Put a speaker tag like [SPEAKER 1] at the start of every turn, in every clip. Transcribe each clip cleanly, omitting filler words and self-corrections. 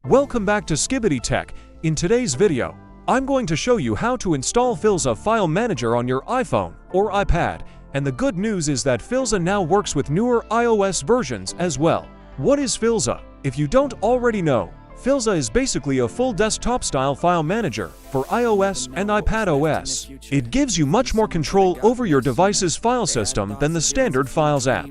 [SPEAKER 1] Welcome back to Skibbity Tech. In today's video, I'm going to show you how to install Filza File Manager on your iPhone or iPad, and the good news is that Filza now works with newer iOS versions as well. What is Filza? If you don't already know, Filza is basically a full desktop-style file manager for iOS and iPadOS. It gives you much more control over your device's file system than the standard Files app.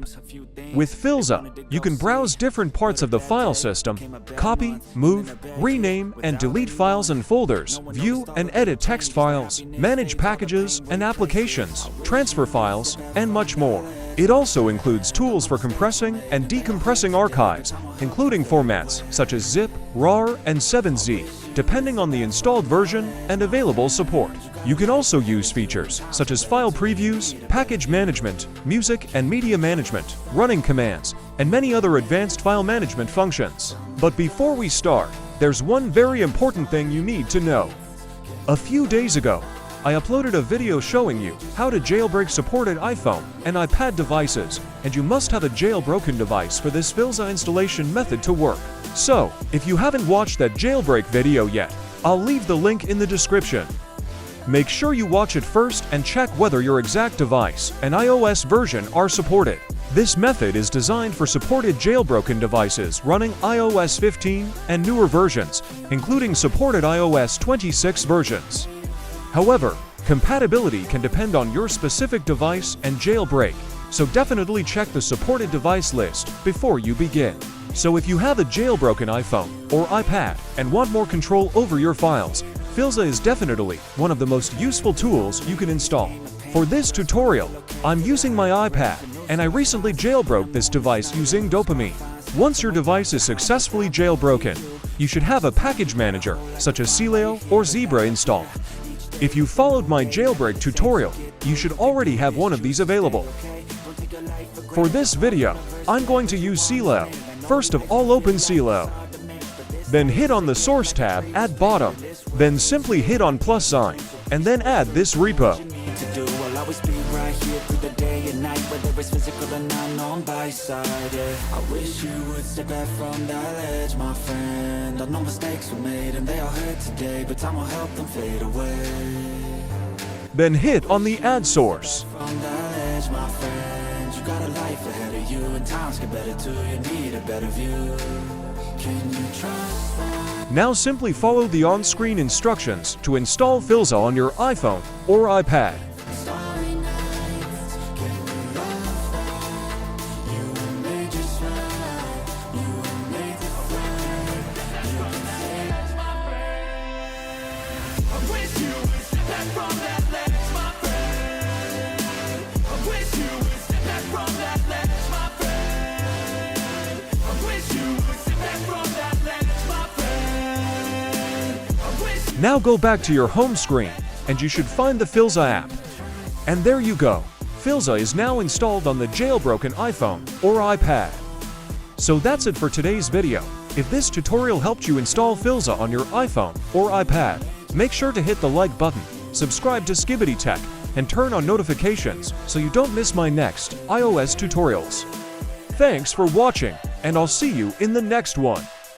[SPEAKER 1] With Filza, you can browse different parts of the file system, copy, move, rename, and delete files and folders, view and edit text files, manage packages and applications, transfer files, and much more. It also includes tools for compressing and decompressing archives, including formats such as zip, RAR, and 7Z, depending on the installed version and available support. You can also use features such as file previews, package management, music and media management, running commands, and many other advanced file management functions. But before we start, there's one very important thing you need to know. A few days ago, I uploaded a video showing you how to jailbreak supported iPhone and iPad devices, and you must have a jailbroken device for this Filza installation method to work. So, if you haven't watched that jailbreak video yet, I'll leave the link in the description. Make sure you watch it first and check whether your exact device and iOS version are supported. This method is designed for supported jailbroken devices running iOS 15 and newer versions, including supported iOS 26 versions. However, compatibility can depend on your specific device and jailbreak, so definitely check the supported device list before you begin. So if you have a jailbroken iPhone or iPad and want more control over your files, Filza is definitely one of the most useful tools you can install. For this tutorial, I'm using my iPad, and I recently jailbroke this device using Dopamine. Once your device is successfully jailbroken, you should have a package manager such as Sileo or Zebra installed. If you followed my jailbreak tutorial, you should already have one of these available. For this video, I'm going to use Sileo. First of all, open Sileo. Then hit on the Source tab at bottom. Then simply hit on plus sign, and then add this repo.
[SPEAKER 2] I wish you would step back from that ledge, my friend. I know mistakes were made and they all hurt today, but time will help them fade away.
[SPEAKER 1] Then hit on the add source.
[SPEAKER 2] From that ledge, my friend, you got a life ahead of you, and times get better too. You need a better view. Can you trust that?
[SPEAKER 1] Now simply follow the on-screen instructions to install Filza on your iPhone or iPad. Now go back to your home screen, and you should find the Filza app. And there you go. Filza is now installed on the jailbroken iPhone or iPad. So that's it for today's video. If this tutorial helped you install Filza on your iPhone or iPad, make sure to hit the like button, subscribe to Skibbity Tech, and turn on notifications so you don't miss my next iOS tutorials. Thanks for watching, and I'll see you in the next one.